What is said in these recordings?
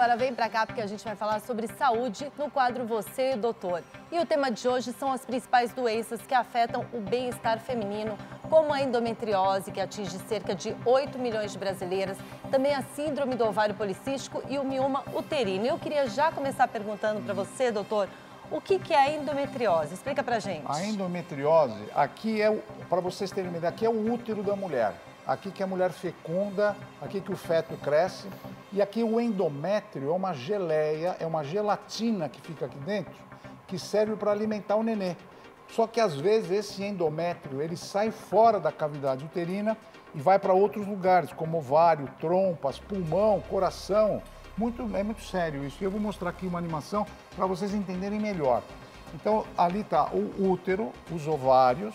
Agora vem pra cá porque a gente vai falar sobre saúde no quadro Você, Doutor. E o tema de hoje são as principais doenças que afetam o bem-estar feminino, como a endometriose, que atinge cerca de 8 milhões de brasileiras, também a síndrome do ovário policístico e o mioma uterino. Eu queria já começar perguntando para você, doutor, o que é a endometriose? Explica pra gente. A endometriose, aqui para vocês terem uma ideia, aqui é o útero da mulher. Aqui que a mulher fecunda, aqui que o feto cresce. E aqui o endométrio é uma geleia, é uma gelatina que fica aqui dentro, que serve para alimentar o nenê. Só que às vezes esse endométrio, ele sai fora da cavidade uterina e vai para outros lugares, como ovário, trompas, pulmão, coração. É muito sério isso. E eu vou mostrar aqui uma animação para vocês entenderem melhor. Então, ali está o útero, os ovários,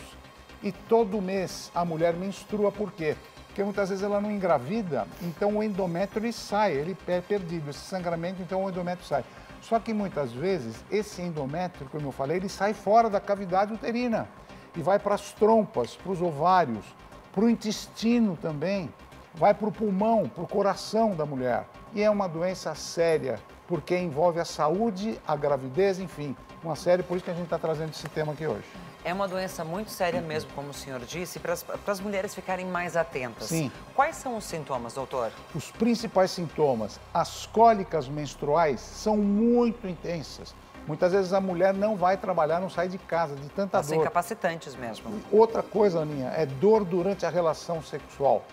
e todo mês a mulher menstrua. Por quê? Porque muitas vezes ela não engravida, então o endométrio ele sai, ele é perdido, esse sangramento, então o endométrio sai. Só que muitas vezes esse endométrio, como eu falei, ele sai fora da cavidade uterina e vai para as trompas, para os ovários, para o intestino também, vai para o pulmão, para o coração da mulher. E é uma doença séria, porque envolve a saúde, a gravidez, enfim, uma série, por isso que a gente está trazendo esse tema aqui hoje. É uma doença muito séria mesmo, como o senhor disse, para as mulheres ficarem mais atentas. Sim. Quais são os sintomas, doutor? Os principais sintomas, as cólicas menstruais são muito intensas. Muitas vezes a mulher não vai trabalhar, não sai de casa, de tanta Elas dor. são incapacitantes mesmo. Outra coisa, Aninha, é dor durante a relação sexual.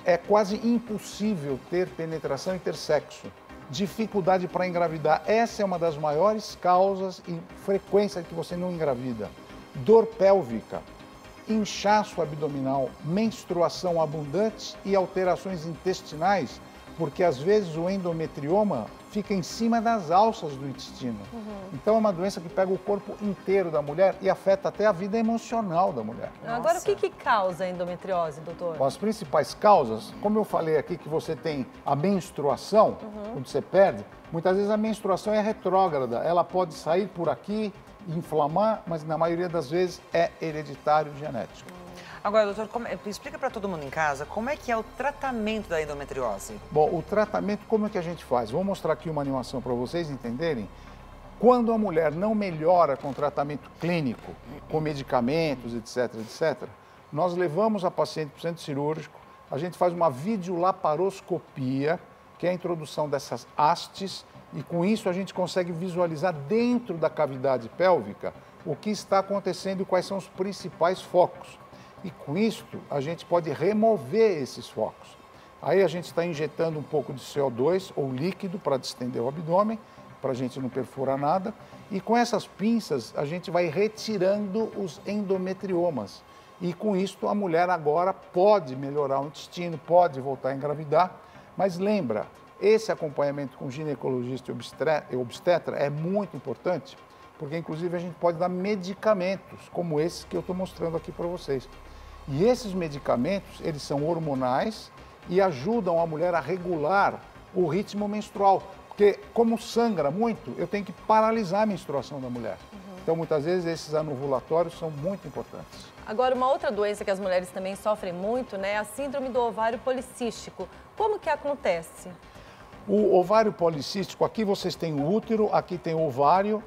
É quase impossível ter penetração e ter sexo. Dificuldade para engravidar. Essa é uma das maiores causas e frequência que você não engravida. Dor pélvica, inchaço abdominal, menstruação abundante e alterações intestinais, porque às vezes o endometrioma fica em cima das alças do intestino. Então é uma doença que pega o corpo inteiro da mulher e afeta até a vida emocional da mulher. Agora, o que causa a endometriose, doutor? As principais causas, como eu falei aqui que você tem a menstruação, quando você perde, muitas vezes a menstruação é retrógrada, ela pode sair por aqui, inflamar, mas na maioria das vezes é hereditário genético. Agora, doutor, explica para todo mundo em casa como é que é o tratamento da endometriose. Bom, o tratamento, como é que a gente faz? Vou mostrar aqui uma animação para vocês entenderem. Quando a mulher não melhora com tratamento clínico, com medicamentos, etc., etc., nós levamos a paciente para o centro cirúrgico, a gente faz uma videolaparoscopia, que é a introdução dessas hastes, e com isso a gente consegue visualizar dentro da cavidade pélvica o que está acontecendo e quais são os principais focos. E com isso a gente pode remover esses focos. Aí a gente está injetando um pouco de CO2 ou líquido para distender o abdômen, para a gente não perfurar nada. E com essas pinças a gente vai retirando os endometriomas. E com isso a mulher agora pode melhorar o intestino, pode voltar a engravidar. Mas lembra, esse acompanhamento com ginecologista e obstetra é muito importante, porque inclusive a gente pode dar medicamentos, como esses que eu estou mostrando aqui para vocês. E esses medicamentos, eles são hormonais e ajudam a mulher a regular o ritmo menstrual. Porque como sangra muito, eu tenho que paralisar a menstruação da mulher. Então, muitas vezes, esses anovulatórios são muito importantes. Agora, uma outra doença que as mulheres também sofrem muito, né, é a síndrome do ovário policístico. Como que acontece? O ovário policístico, aqui vocês têm o útero, aqui tem o ovário.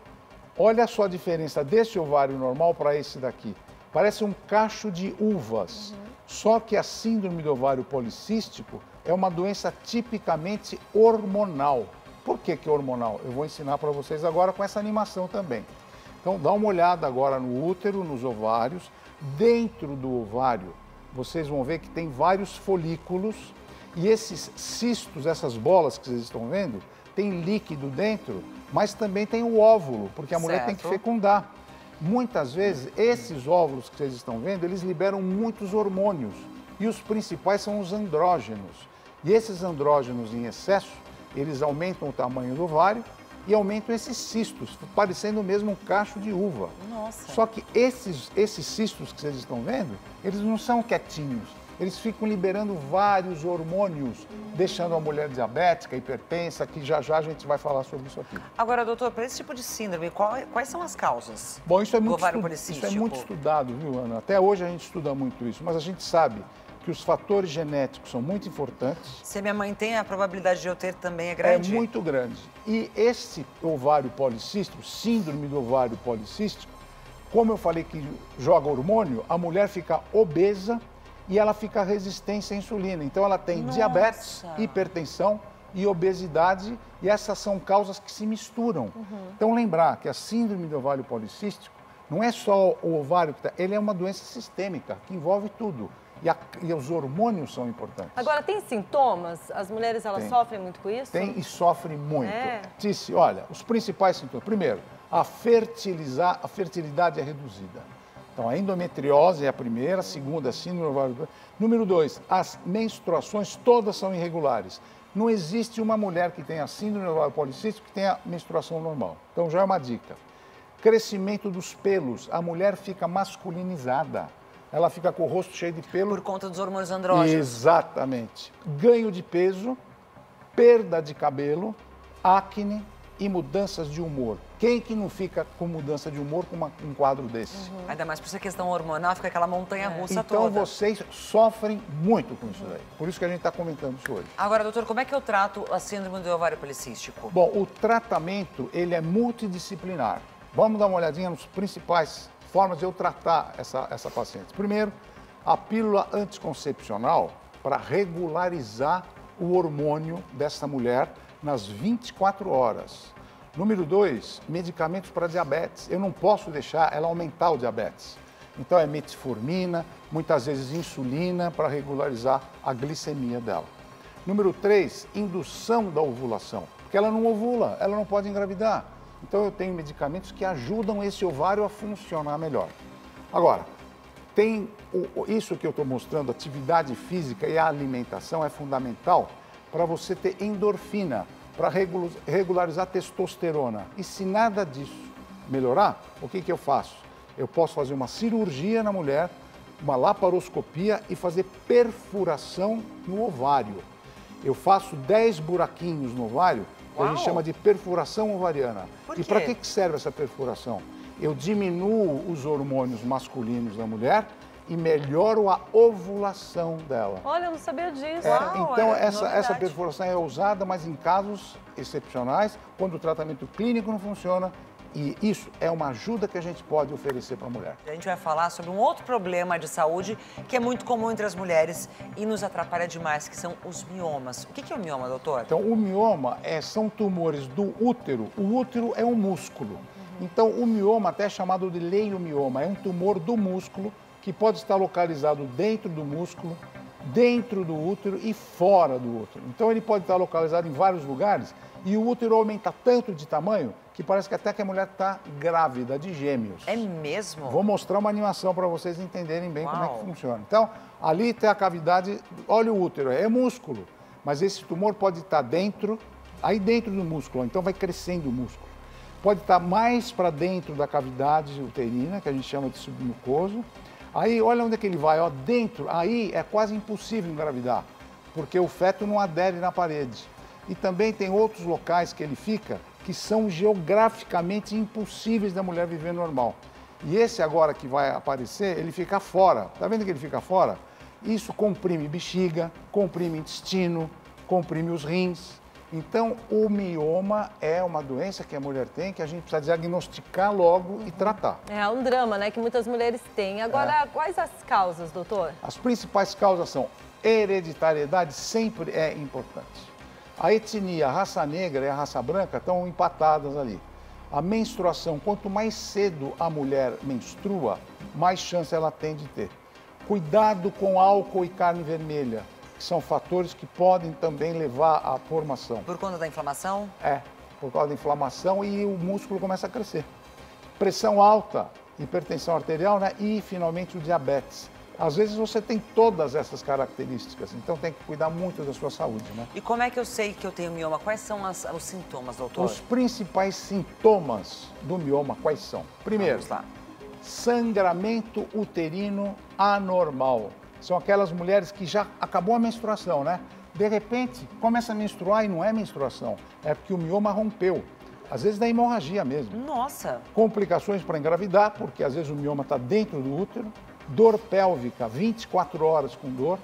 Olha só a diferença desse ovário normal para esse daqui. Parece um cacho de uvas. Só que a síndrome do ovário policístico é uma doença tipicamente hormonal. Por que é hormonal? Eu vou ensinar para vocês agora com essa animação também. Então, dá uma olhada agora no útero, nos ovários. Dentro do ovário, vocês vão ver que tem vários folículos. E esses cistos, essas bolas que vocês estão vendo, tem líquido dentro, mas também tem o óvulo, porque a mulher tem que fecundar. Muitas vezes, esses óvulos que vocês estão vendo, eles liberam muitos hormônios. E os principais são os andrógenos. E esses andrógenos em excesso, eles aumentam o tamanho do ovário e aumentam esses cistos, parecendo mesmo um cacho de uva. Nossa. Só que esses cistos que vocês estão vendo, eles não são quietinhos. Eles ficam liberando vários hormônios, deixando a mulher diabética, hipertensa, que já já a gente vai falar sobre isso aqui. Agora, doutor, para esse tipo de síndrome, quais são as causas? Bom, isso é do ovário policístico? muito estudado, viu, Ana? Até hoje a gente estuda muito isso, mas a gente sabe que os fatores genéticos são muito importantes. Se a minha mãe tem, a probabilidade de eu ter também é grande? É muito grande. E esse ovário policístico, síndrome do ovário policístico, como eu falei que joga hormônio, a mulher fica obesa e ela fica resistente à insulina. Então ela tem diabetes, hipertensão e obesidade, e essas são causas que se misturam. Então lembrar que a síndrome do ovário policístico não é só o ovário que ele é uma doença sistêmica, que envolve tudo. E os hormônios são importantes. Agora, tem sintomas? As mulheres, elas sofrem muito com isso? Tem e sofrem muito. É. Tice, olha, os principais sintomas. Primeiro, a fertilidade é reduzida. Então, a endometriose é a primeira, a segunda, a síndrome do ovário. Número 2, as menstruações todas são irregulares. Não existe uma mulher que tenha síndrome do ovário policístico que tenha menstruação normal. Então, já é uma dica. Crescimento dos pelos. A mulher fica masculinizada. Ela fica com o rosto cheio de pelo. Por conta dos hormônios andrógenos. Exatamente. Ganho de peso, perda de cabelo, acne e mudanças de humor. Quem que não fica com mudança de humor com um quadro desse? Ainda mais por essa questão hormonal, fica aquela montanha-russa toda. Então vocês sofrem muito com isso daí. Por isso que a gente está comentando isso hoje. Agora, doutor, como é que eu trato a síndrome do ovário policístico? Bom, o tratamento, ele é multidisciplinar. Vamos dar uma olhadinha nos principais formas de eu tratar essa paciente. Primeiro, a pílula anticoncepcional para regularizar o hormônio dessa mulher nas 24 horas. Número 2, medicamentos para diabetes. Eu não posso deixar ela aumentar o diabetes. Então é metformina, muitas vezes insulina para regularizar a glicemia dela. Número 3, indução da ovulação, porque ela não ovula, ela não pode engravidar. Então eu tenho medicamentos que ajudam esse ovário a funcionar melhor. Agora, tem isso que eu estou mostrando, atividade física e a alimentação é fundamental para você ter endorfina, para regularizar a testosterona. E se nada disso melhorar, o que eu faço? Eu posso fazer uma cirurgia na mulher, uma laparoscopia e fazer perfuração no ovário. Eu faço 10 buraquinos no ovário, que a gente chama de perfuração ovariana. Por E quê? para que serve essa perfuração? Eu diminuo os hormônios masculinos da mulher e melhoro a ovulação dela. Olha, eu não sabia disso. Então, essa perfuração é usada, mas em casos excepcionais, quando o tratamento clínico não funciona, e isso é uma ajuda que a gente pode oferecer para a mulher. A gente vai falar sobre um outro problema de saúde que é muito comum entre as mulheres e nos atrapalha demais, que são os miomas. O que é o mioma, doutor? Então, o mioma são tumores do útero. O útero é um músculo. Então, o mioma até é chamado de leiomioma, é um tumor do músculo que pode estar localizado dentro do músculo, dentro do útero e fora do útero. Então, ele pode estar localizado em vários lugares e o útero aumenta tanto de tamanho que parece que até que a mulher está grávida de gêmeos. É mesmo? Vou mostrar uma animação para vocês entenderem bem como é que funciona. Então, ali tem a cavidade, olha o útero, é músculo, mas esse tumor pode estar dentro, aí dentro do músculo, então vai crescendo o músculo. Pode estar mais para dentro da cavidade uterina, que a gente chama de submucoso. Aí, olha onde é que ele vai, ó, dentro, aí é quase impossível engravidar, porque o feto não adere na parede. E também tem outros locais que ele fica, que são geograficamente impossíveis da mulher viver normal. E esse agora que vai aparecer, ele fica fora. Tá vendo que ele fica fora? Isso comprime bexiga, comprime intestino, comprime os rins. Então, o mioma é uma doença que a mulher tem, que a gente precisa diagnosticar logo e tratar. É um drama, né, que muitas mulheres têm. Agora, quais as causas, doutor? As principais causas são hereditariedade, sempre é importante. A etnia, a raça negra e a raça branca estão empatadas ali. A menstruação, quanto mais cedo a mulher menstrua, mais chance ela tem de ter. Cuidado com álcool e carne vermelha, que são fatores que podem também levar à formação. Por conta da inflamação? É, por causa da inflamação e o músculo começa a crescer. Pressão alta, hipertensão arterial, né? E finalmente o diabetes. Às vezes você tem todas essas características, então tem que cuidar muito da sua saúde, né? E como é que eu sei que eu tenho mioma? Quais são os sintomas, doutor? Os principais sintomas do mioma, quais são? Primeiro, Vamos lá. Sangramento uterino anormal. São aquelas mulheres que já acabou a menstruação, né? De repente, começa a menstruar e não é menstruação, é porque o mioma rompeu. Às vezes da hemorragia mesmo. Nossa! Complicações para engravidar, porque às vezes o mioma está dentro do útero. Dor pélvica, 24 horas com dor.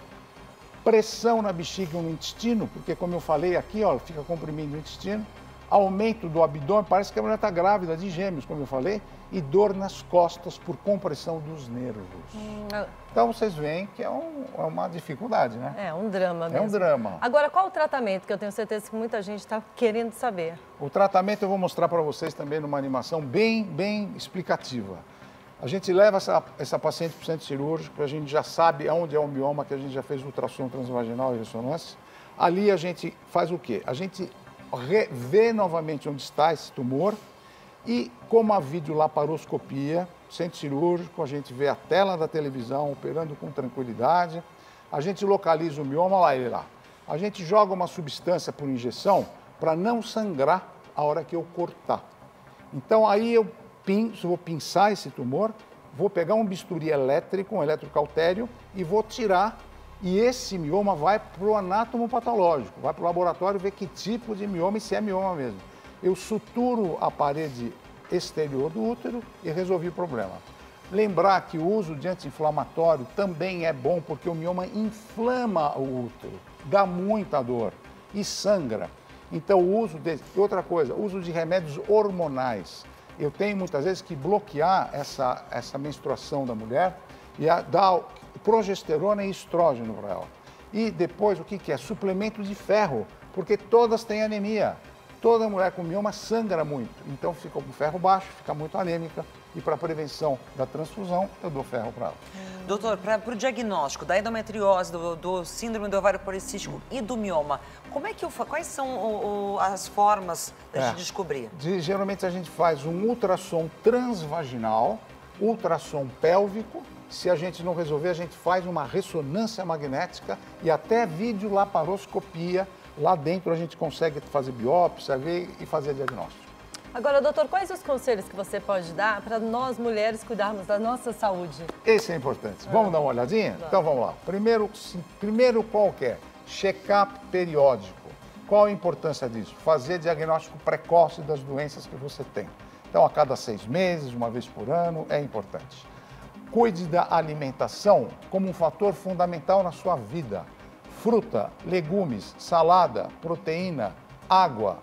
pressão na bexiga e no intestino, porque como eu falei aqui, ó, fica comprimindo o intestino, aumento do abdômen, parece que a mulher está grávida de gêmeos, como eu falei, e dor nas costas por compressão dos nervos. Então vocês veem que é uma dificuldade, né? É um drama mesmo. É um drama. Agora, qual o tratamento? Que eu tenho certeza que muita gente está querendo saber. O tratamento eu vou mostrar para vocês também numa animação bem explicativa. A gente leva essa paciente para o centro cirúrgico, a gente já sabe onde é o mioma, que a gente já fez ultrassom transvaginal e ressonância. Ali a gente faz o quê? A gente vê novamente onde está esse tumor e, como a videolaparoscopia, centro cirúrgico, a gente vê a tela da televisão operando com tranquilidade, a gente localiza o mioma, olha lá ele lá. A gente joga uma substância por injeção para não sangrar a hora que eu cortar. Então aí eu vou pinçar esse tumor, vou pegar um bisturi elétrico, um eletrocautério e vou tirar. E esse mioma vai para o anátomo patológico, vai para o laboratório ver que tipo de mioma e se é mioma mesmo. Eu suturo a parede exterior do útero e resolvi o problema. Lembrar que o uso de anti-inflamatório também é bom porque o mioma inflama o útero, dá muita dor e sangra. Então o uso outra coisa, uso de remédios hormonais. Eu tenho muitas vezes que bloquear essa menstruação da mulher e dar progesterona e estrógeno para ela. E depois, o que é? Suplemento de ferro, porque todas têm anemia. Toda mulher com mioma sangra muito, então fica com ferro baixo, fica muito anêmica. E para prevenção da transfusão, eu dou ferro para ela. Doutor, para o diagnóstico da endometriose, do síndrome do ovário policístico e do mioma, quais são as formas de gente descobrir? Geralmente a gente faz um ultrassom transvaginal, ultrassom pélvico. Se a gente não resolver, a gente faz uma ressonância magnética e até videolaparoscopia. Lá dentro a gente consegue fazer biópsia, ver e fazer diagnóstico. Agora, doutor, quais os conselhos que você pode dar para nós mulheres cuidarmos da nossa saúde? Esse é importante. Vamos dar uma olhadinha? Então vamos lá. Primeiro qualquer check-up periódico. Qual a importância disso? Fazer diagnóstico precoce das doenças que você tem. Então, a cada 6 meses, uma vez por ano, é importante. Cuide da alimentação como um fator fundamental na sua vida. Fruta, legumes, salada, proteína, água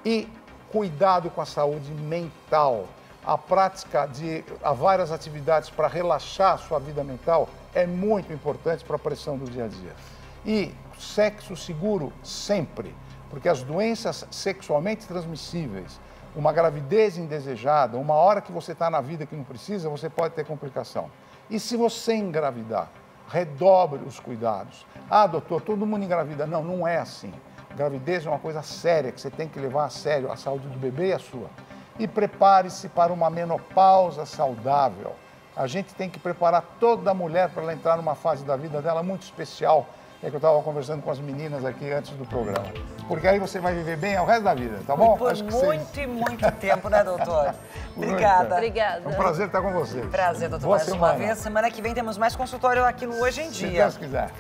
e cuidado com a saúde mental. A prática de várias atividades para relaxar a sua vida mental é muito importante para a pressão do dia a dia. E sexo seguro sempre, porque as doenças sexualmente transmissíveis, uma gravidez indesejada, uma hora que você está na vida que não precisa, você pode ter complicação. E se você engravidar, redobre os cuidados. Ah, doutor, todo mundo engravida. Não, não é assim. Gravidez é uma coisa séria que você tem que levar a sério, a saúde do bebê e a sua. E prepare-se para uma menopausa saudável. A gente tem que preparar toda mulher para ela entrar numa fase da vida dela muito especial. É que eu estava conversando com as meninas aqui antes do programa. Porque aí você vai viver bem ao resto da vida, tá bom? Por muito e muito tempo, né, doutor? Obrigada. Obrigada. É um prazer estar com você. Prazer, doutor, Boa mais semana. uma vez. Semana que vem temos mais consultório aqui no Hoje em Dia. Se Deus quiser.